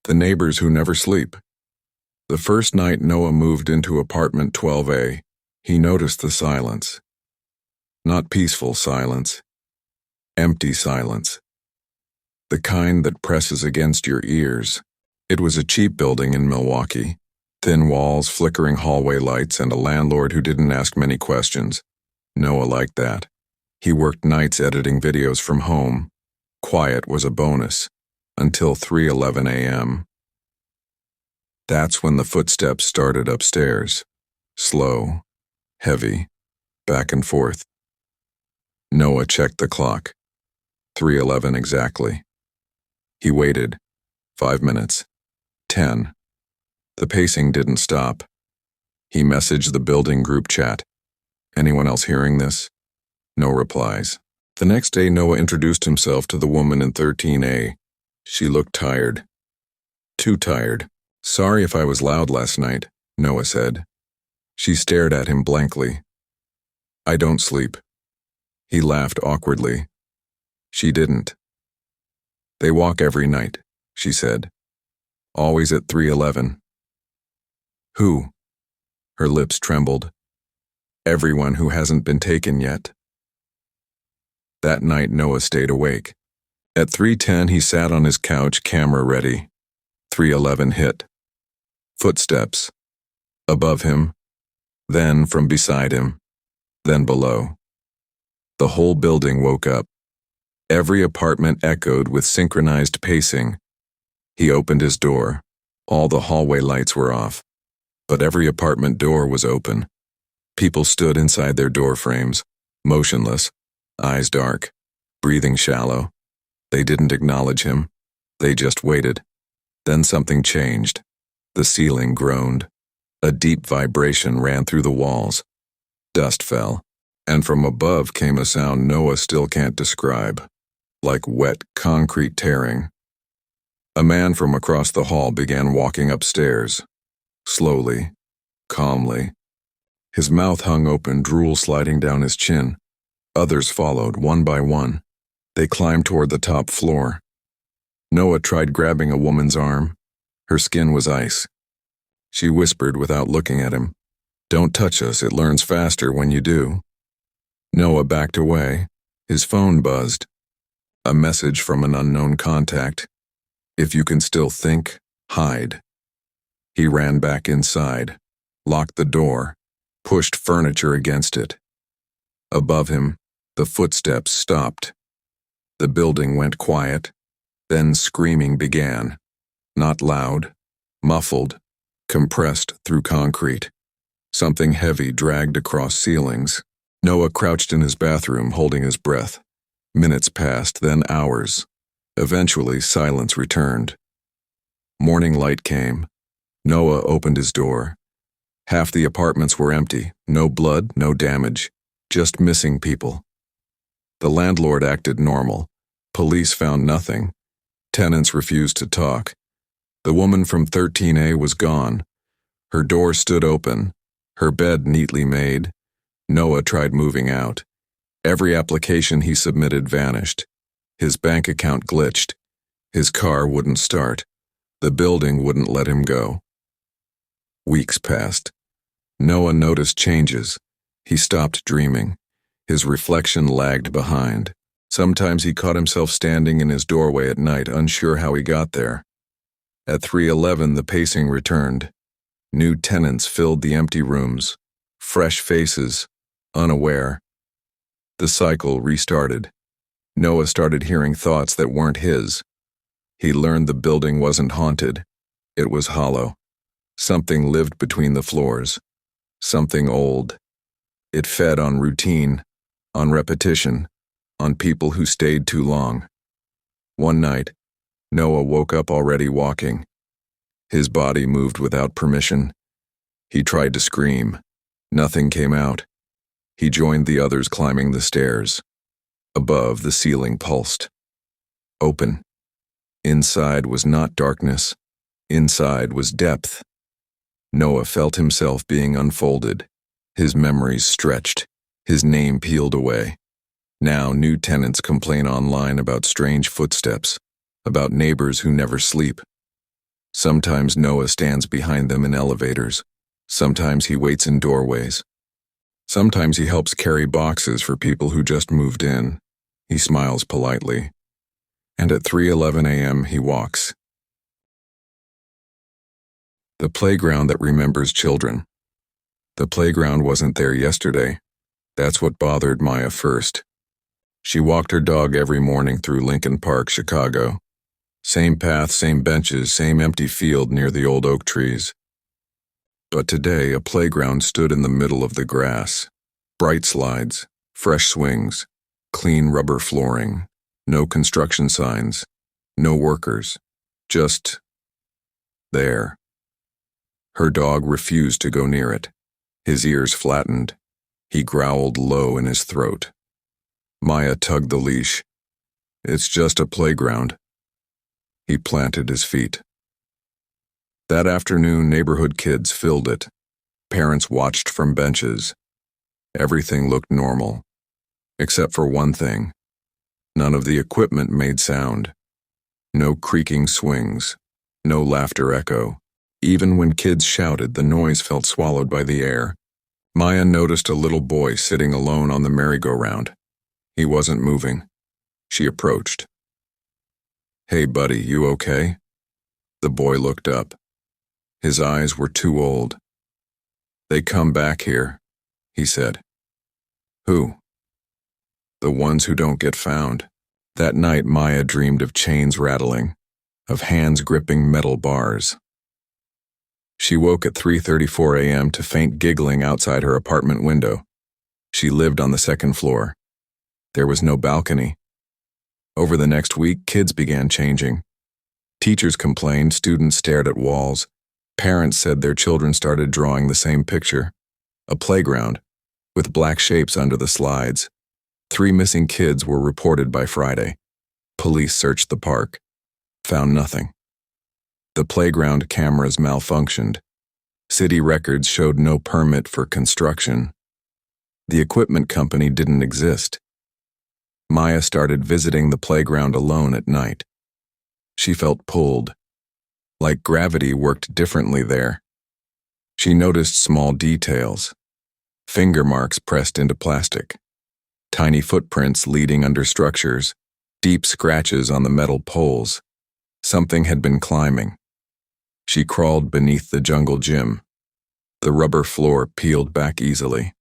The neighbors who never sleep. The first night Noah moved into apartment 12A, he noticed the silence. Not peaceful silence. Empty silence. The kind that presses against your ears. It was a cheap building in Milwaukee. Thin walls, flickering hallway lights, and a landlord who didn't ask many questions. Noah liked that. He worked nights editing videos from home. Quiet was a bonus. Until 3:11 a.m. That's when the footsteps started upstairs. Slow, heavy, back and forth. Noah checked the clock. 3:11 exactly. He waited. 5 minutes. 10. The pacing didn't stop. He messaged the building group chat. Anyone else hearing this? No replies. The next day Noah introduced himself to the woman in 13A. She looked tired. Too tired. Sorry if I was loud last night, Noah said. She stared at him blankly. I don't sleep. He laughed awkwardly. She didn't. They walk every night, she said. Always at 3:11. Who? Her lips trembled. Everyone who hasn't been taken yet. That night Noah stayed awake. At 3:10 he sat on his couch, camera ready. 3:11 hit. Footsteps. Above him. Then from beside him. Then below. The whole building woke up. Every apartment echoed with synchronized pacing. He opened his door. All the hallway lights were off. But every apartment door was open. People stood inside their door frames, motionless, eyes dark, breathing shallow. They didn't acknowledge him. They just waited. Then something changed. The ceiling groaned. A deep vibration ran through the walls. Dust fell, and from above came a sound Noah still can't describe, like wet concrete tearing. A man from across the hall began walking upstairs, slowly, calmly. His mouth hung open, drool sliding down his chin. Others followed, one by one. They climbed toward the top floor. Noah tried grabbing a woman's arm. Her skin was ice. She whispered without looking at him, "Don't touch us, it learns faster when you do." Noah backed away. His phone buzzed. A message from an unknown contact. If you can still think, hide. He ran back inside, locked the door, pushed furniture against it. Above him, the footsteps stopped. The building went quiet. Then screaming began. Not loud, muffled, compressed through concrete. Something heavy dragged across ceilings. Noah crouched in his bathroom, holding his breath. Minutes passed, then hours. Eventually, silence returned. Morning light came. Noah opened his door. Half the apartments were empty. No blood, no damage. Just missing people. The landlord acted normal. Police found nothing. Tenants refused to talk. The woman from 13A was gone. Her door stood open. Her bed neatly made. Noah tried moving out. Every application he submitted vanished. His bank account glitched. His car wouldn't start. The building wouldn't let him go. Weeks passed. Noah noticed changes. He stopped dreaming. His reflection lagged behind. Sometimes he caught himself standing in his doorway at night, unsure how he got there. At 3:11, the pacing returned. New tenants filled the empty rooms. Fresh faces, unaware. The cycle restarted. Noah started hearing thoughts that weren't his. He learned the building wasn't haunted. It was hollow. Something lived between the floors. Something old. It fed on routine, on repetition, on people who stayed too long. One night, Noah woke up already walking. His body moved without permission. He tried to scream. Nothing came out. He joined the others climbing the stairs. Above, the ceiling pulsed. Open. Inside was not darkness. Inside was depth. Noah felt himself being unfolded. His memories stretched. His name peeled away. Now new tenants complain online about strange footsteps, about neighbors who never sleep. Sometimes Noah stands behind them in elevators. Sometimes he waits in doorways. Sometimes he helps carry boxes for people who just moved in. He smiles politely. And at 3:11 a.m. he walks. The playground that remembers children. The playground wasn't there yesterday. That's what bothered Maya first. She walked her dog every morning through Lincoln Park, Chicago. Same path, same benches, same empty field near the old oak trees. But today, a playground stood in the middle of the grass. Bright slides, fresh swings, clean rubber flooring, no construction signs, no workers, just there. Her dog refused to go near it. His ears flattened. He growled low in his throat. Maya tugged the leash. It's just a playground. He planted his feet. That afternoon, neighborhood kids filled it. Parents watched from benches. Everything looked normal, except for one thing. None of the equipment made sound. No creaking swings, no laughter echo. Even when kids shouted, the noise felt swallowed by the air. Maya noticed a little boy sitting alone on the merry-go-round. He wasn't moving. She approached. "Hey, buddy, you okay?" The boy looked up. His eyes were too old. "They come back here," he said. "Who?" "The ones who don't get found." That night, Maya dreamed of chains rattling, of hands gripping metal bars. She woke at 3:34 a.m. to faint giggling outside her apartment window. She lived on the second floor. There was no balcony. Over the next week, kids began changing. Teachers complained, students stared at walls. Parents said their children started drawing the same picture. A playground, with black shapes under the slides. 3 missing kids were reported by Friday. Police searched the park. Found nothing. The playground cameras malfunctioned. City records showed no permit for construction. The equipment company didn't exist. Maya started visiting the playground alone at night. She felt pulled, like gravity worked differently there. She noticed small details. Finger marks pressed into plastic. Tiny footprints leading under structures. Deep scratches on the metal poles. Something had been climbing. She crawled beneath the jungle gym. The rubber floor peeled back easily.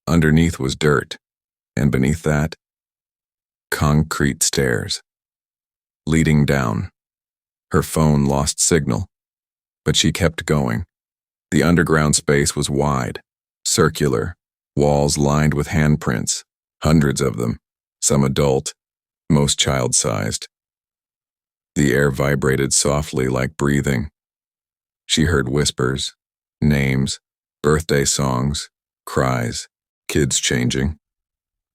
Underneath was dirt, and beneath that, concrete stairs. Leading down. Her phone lost signal, but she kept going. The underground space was wide, circular, walls lined with handprints, hundreds of them, some adult, most child-sized. The air vibrated softly like breathing. She heard whispers, names, birthday songs, cries, kids changing.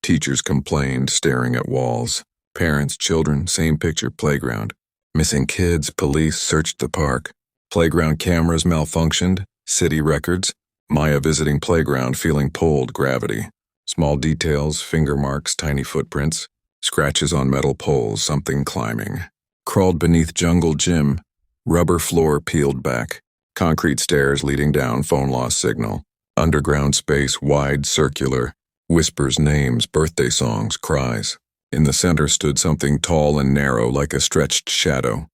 Teachers complained, staring at walls. Parents, children, same picture, playground. Missing kids, police searched the park. Playground cameras malfunctioned, city records. Maya visiting playground, feeling pulled, gravity. Small details, finger marks, tiny footprints. Scratches on metal poles, something climbing. Crawled beneath jungle gym. Rubber floor peeled back. Concrete stairs leading down, phone lost signal. Underground space, wide, circular. Whispers, names, birthday songs, cries. In the center stood something tall and narrow like a stretched shadow.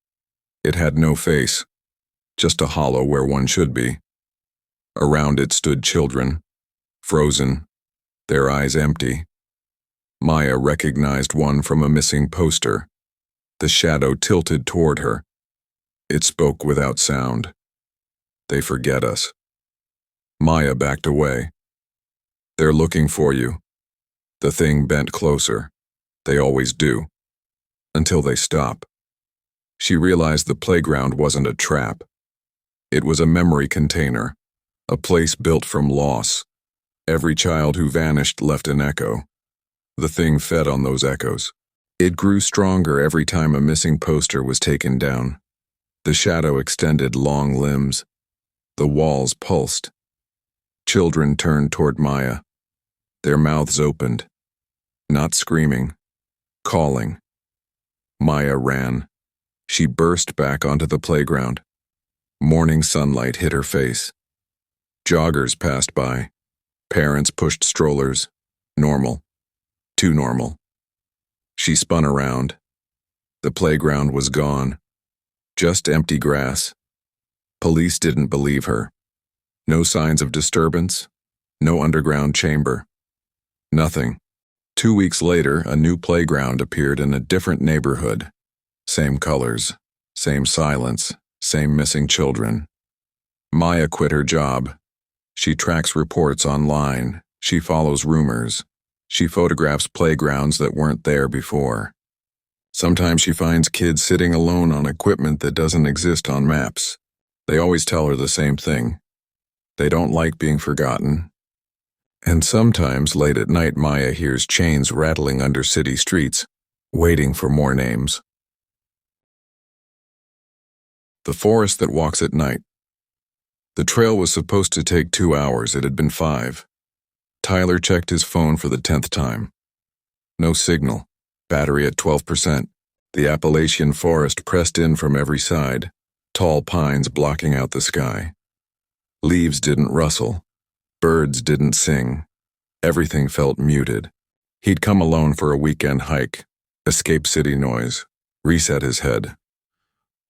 It had no face, just a hollow where one should be. Around it stood children, frozen, their eyes empty. Maya recognized one from a missing poster. The shadow tilted toward her. It spoke without sound. "They forget us." Maya backed away. "They're looking for you." The thing bent closer. They always do. Until they stop. She realized the playground wasn't a trap. It was a memory container, a place built from loss. Every child who vanished left an echo. The thing fed on those echoes. It grew stronger every time a missing poster was taken down. The shadow extended long limbs. The walls pulsed. Children turned toward Maya. Their mouths opened. Not screaming. Calling. Maya ran. She burst back onto the playground. Morning sunlight hit her face. Joggers passed by. Parents pushed strollers. Normal. Too normal. She spun around. The playground was gone. Just empty grass. Police didn't believe her. No signs of disturbance. No underground chamber. Nothing. 2 weeks later, a new playground appeared in a different neighborhood. Same colors. Same silence. Same missing children. Maya quit her job. She tracks reports online. She follows rumors. She photographs playgrounds that weren't there before. Sometimes she finds kids sitting alone on equipment that doesn't exist on maps. They always tell her the same thing. They don't like being forgotten. And sometimes, late at night, Maya hears chains rattling under city streets, waiting for more names. The forest that walks at night. The trail was supposed to take 2 hours. It had been 5. Tyler checked his phone for the 10th time. No signal. Battery at 12%. The Appalachian forest pressed in from every side, tall pines blocking out the sky. Leaves didn't rustle. Birds didn't sing. Everything felt muted. He'd come alone for a weekend hike, escape city noise, reset his head.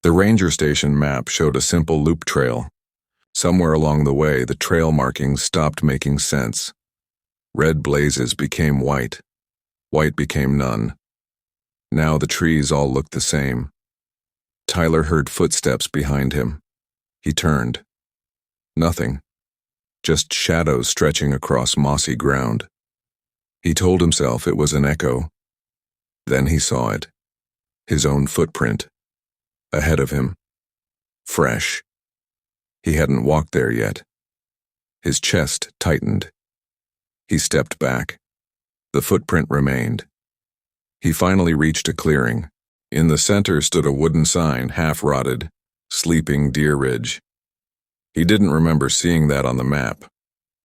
The ranger station map showed a simple loop trail. Somewhere along the way, the trail markings stopped making sense. Red blazes became white. White became none. Now the trees all looked the same. Tyler heard footsteps behind him. He turned. Nothing. Just shadows stretching across mossy ground. He told himself it was an echo. Then he saw it. His own footprint. Ahead of him. Fresh. He hadn't walked there yet. His chest tightened. He stepped back. The footprint remained. He finally reached a clearing. In the center stood a wooden sign, half-rotted, Sleeping Deer Ridge. He didn't remember seeing that on the map.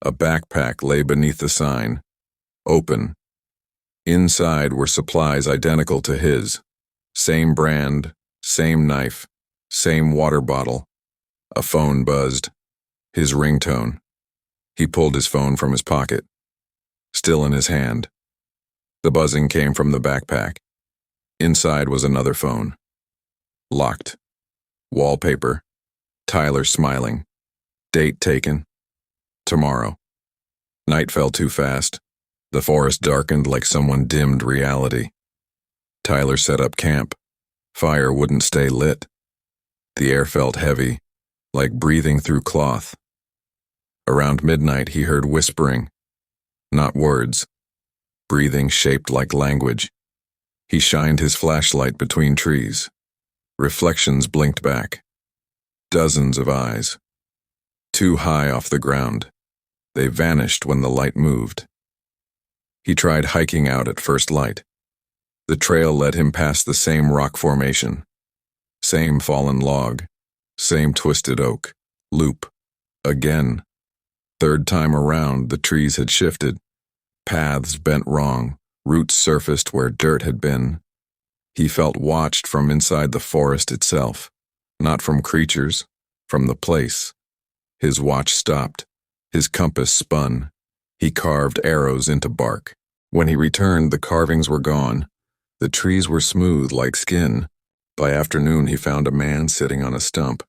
A backpack lay beneath the sign, open. Inside were supplies identical to his. Same brand, same knife, same water bottle. A phone buzzed. His ringtone. He pulled his phone from his pocket. Still in his hand. The buzzing came from the backpack. Inside was another phone. Locked. Wallpaper. Tyler smiling. Date taken. Tomorrow. Night fell too fast. The forest darkened like someone dimmed reality. Tyler set up camp. Fire wouldn't stay lit. The air felt heavy, like breathing through cloth. Around midnight he heard whispering. Not words. Breathing shaped like language. He shined his flashlight between trees. Reflections blinked back. Dozens of eyes. Too high off the ground. They vanished when the light moved. He tried hiking out at first light. The trail led him past the same rock formation. Same fallen log. Same twisted oak. Loop. Again. Third time around, the trees had shifted. Paths bent wrong. Roots surfaced where dirt had been. He felt watched from inside the forest itself. Not from creatures. From the place. His watch stopped. His compass spun. He carved arrows into bark. When he returned, the carvings were gone. The trees were smooth like skin. By afternoon, he found a man sitting on a stump.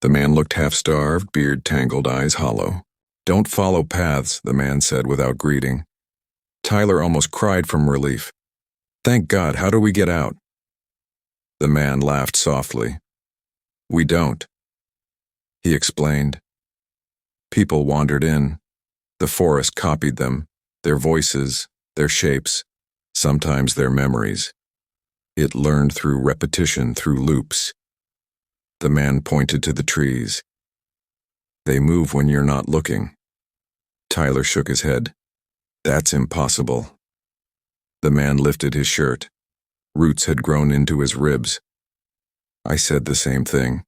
The man looked half-starved, beard tangled, eyes hollow. "Don't follow paths," the man said without greeting. Tyler almost cried from relief. "Thank God, how do we get out?" The man laughed softly. "We don't." He explained. People wandered in. The forest copied them, their voices, their shapes, sometimes their memories. It learned through repetition, through loops. The man pointed to the trees. "They move when you're not looking." Tyler shook his head. "That's impossible." The man lifted his shirt. Roots had grown into his ribs. I said the same thing.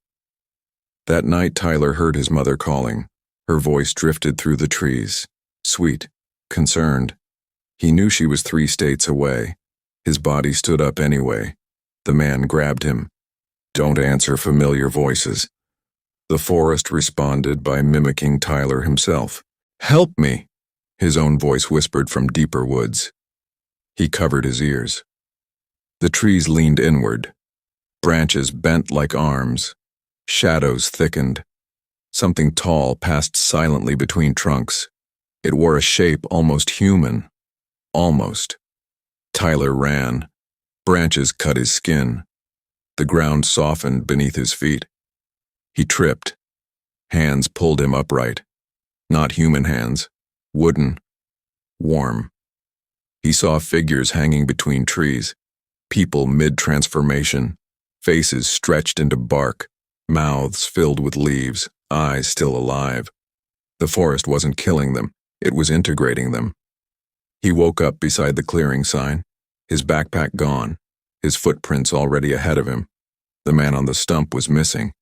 That night, Tyler heard his mother calling. Her voice drifted through the trees. Sweet, concerned. He knew she was 3 states away. His body stood up anyway. The man grabbed him. "Don't answer familiar voices." The forest responded by mimicking Tyler himself. "Help me," his own voice whispered from deeper woods. He covered his ears. The trees leaned inward. Branches bent like arms. Shadows thickened. Something tall passed silently between trunks. It wore a shape almost human. Almost. Tyler ran. Branches cut his skin. The ground softened beneath his feet. He tripped. Hands pulled him upright. Not human hands. Wooden. Warm. He saw figures hanging between trees. People mid-transformation. Faces stretched into bark. Mouths filled with leaves. Eyes still alive. The forest wasn't killing them. It was integrating them. He woke up beside the clearing sign. His backpack gone. His footprints already ahead of him. The man on the stump was missing.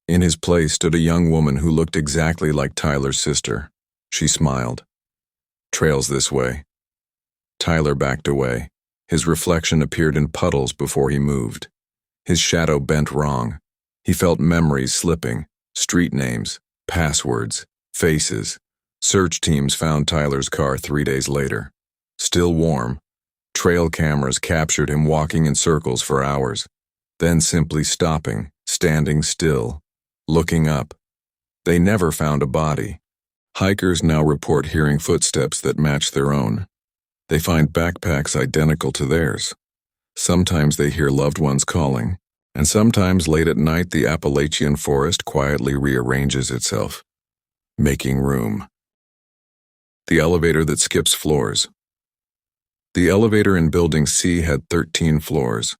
In his place stood a young woman who looked exactly like Tyler's sister. She smiled. "Trail's this way." Tyler backed away. His reflection appeared in puddles before he moved. His shadow bent wrong. He felt memories slipping, street names, passwords, faces. Search teams found Tyler's car 3 days later. Still warm. Trail cameras captured him walking in circles for hours, then simply stopping, standing still, looking up. They never found a body. Hikers now report hearing footsteps that match their own. They find backpacks identical to theirs. Sometimes they hear loved ones calling, and sometimes late at night the Appalachian forest quietly rearranges itself, making room. The elevator that skips floors. The elevator in Building C had 13 floors.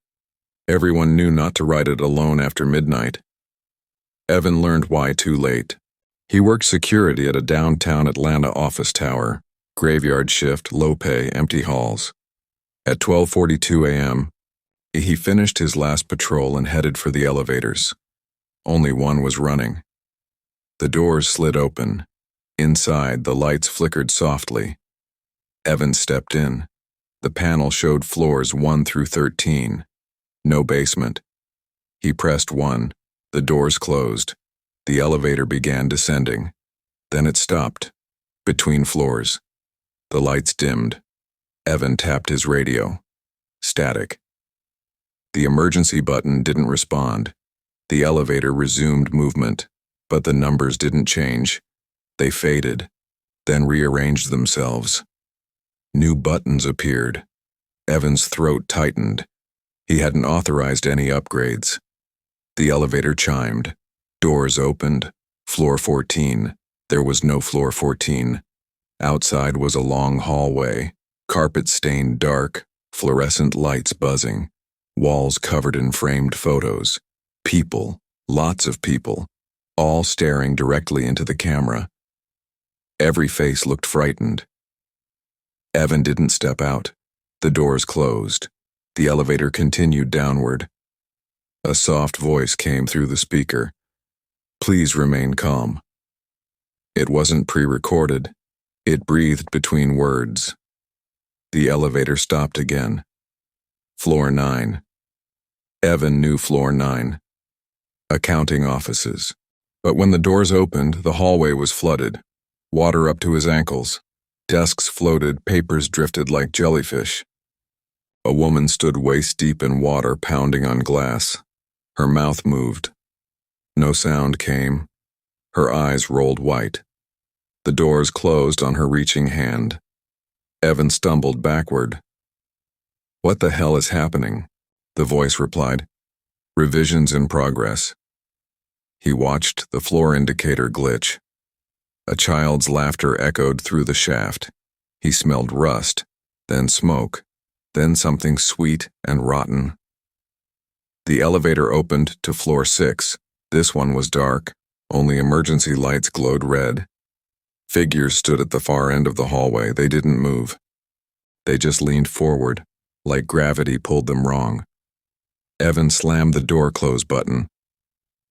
Everyone knew not to ride it alone after midnight. Evan learned why too late. He worked security at a downtown Atlanta office tower. Graveyard shift, low pay, empty halls. At 12:42 a.m., he finished his last patrol and headed for the elevators. Only one was running. The doors slid open. Inside, the lights flickered softly. Evan stepped in. The panel showed floors 1 through 13. No basement. He pressed 1. The doors closed. The elevator began descending. Then it stopped. Between floors. The lights dimmed. Evan tapped his radio. Static. The emergency button didn't respond. The elevator resumed movement, but the numbers didn't change. They faded, then rearranged themselves. New buttons appeared. Evan's throat tightened. He hadn't authorized any upgrades. The elevator chimed. Doors opened. Floor 14. There was no floor 14. Outside was a long hallway. Carpet stained dark. Fluorescent lights buzzing. Walls covered in framed photos. People. Lots of people. All staring directly into the camera. Every face looked frightened. Evan didn't step out. The doors closed. The elevator continued downward. A soft voice came through the speaker. "Please remain calm." It wasn't pre-recorded. It breathed between words. The elevator stopped again. Floor 9. Evan knew floor 9. Accounting offices. But when the doors opened, the hallway was flooded. Water up to his ankles. Desks floated, papers drifted like jellyfish. A woman stood waist-deep in water, pounding on glass. Her mouth moved. No sound came. Her eyes rolled white. The doors closed on her reaching hand. Evan stumbled backward. "What the hell is happening?" the voice replied. "Revisions in progress." He watched the floor indicator glitch. A child's laughter echoed through the shaft. He smelled rust, then smoke, then something sweet and rotten. The elevator opened to floor 6. This one was dark. Only emergency lights glowed red. Figures stood at the far end of the hallway. They didn't move. They just leaned forward, like gravity pulled them wrong. Evan slammed the door close button.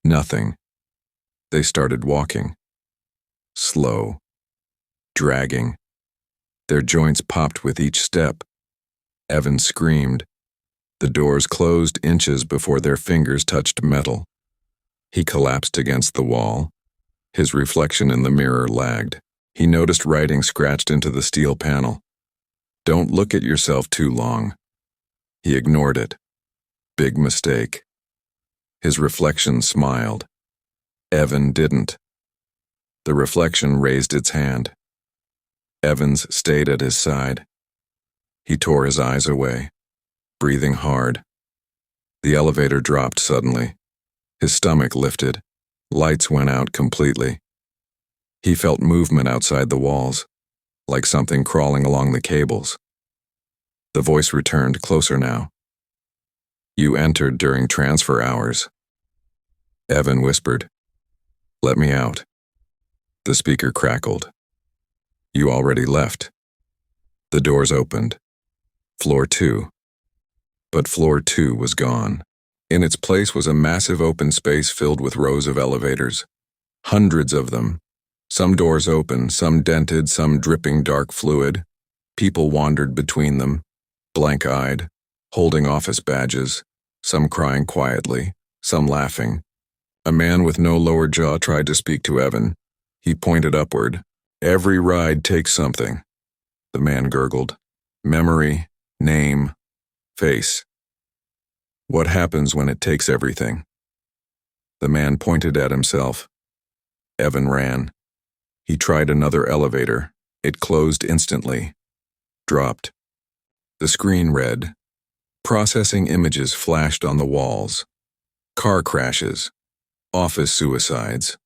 Nothing. They started walking. Slow. Dragging. Their joints popped with each step. Evan screamed. The doors closed inches before their fingers touched metal. He collapsed against the wall. His reflection in the mirror lagged. He noticed writing scratched into the steel panel. "Don't look at yourself too long." He ignored it. Big mistake. His reflection smiled. Evan didn't. The reflection raised its hand. Evans stayed at his side. He tore his eyes away, breathing hard. The elevator dropped suddenly. His stomach lifted. Lights went out completely. He felt movement outside the walls, like something crawling along the cables. The voice returned, closer now. "You entered during transfer hours." Evan whispered, "Let me out." The speaker crackled. "You already left." The doors opened. Floor 2. But floor 2 was gone. In its place was a massive open space filled with rows of elevators. Hundreds of them. Some doors open, some dented, some dripping dark fluid. People wandered between them, blank-eyed, holding office badges, some crying quietly, some laughing. A man with no lower jaw tried to speak to Evan. He pointed upward. "Every ride takes something." The man gurgled. "Memory, name, face." "What happens when it takes everything?" The man pointed at himself. Evan ran. He tried another elevator. It closed instantly. Dropped. The screen read. Processing images flashed on the walls. Car crashes. Office suicides.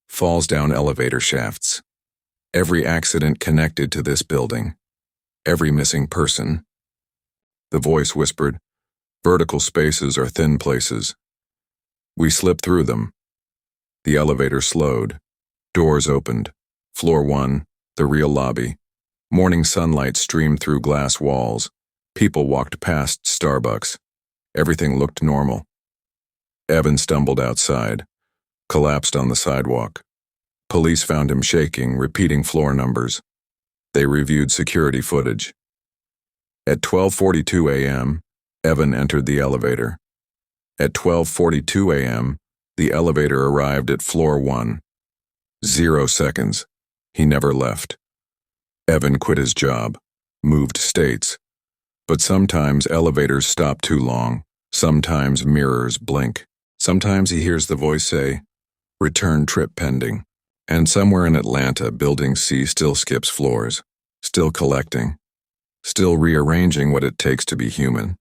Falls down elevator shafts. Every accident connected to this building. Every missing person. The voice whispered, "Vertical spaces are thin places. We slip through them." The elevator slowed. Doors opened. Floor 1, the real lobby. Morning sunlight streamed through glass walls. People walked past Starbucks. Everything looked normal. Evan stumbled outside, collapsed on the sidewalk. Police found him shaking, repeating floor numbers. They reviewed security footage. At 12:42 a.m., Evan entered the elevator. At 12:42 a.m., the elevator arrived at floor 1. 0 seconds. He never left. Evan quit his job, moved states. But sometimes elevators stop too long. Sometimes mirrors blink. Sometimes he hears the voice say, "Return trip pending." And somewhere in Atlanta, Building C still skips floors, still collecting, still rearranging what it takes to be human.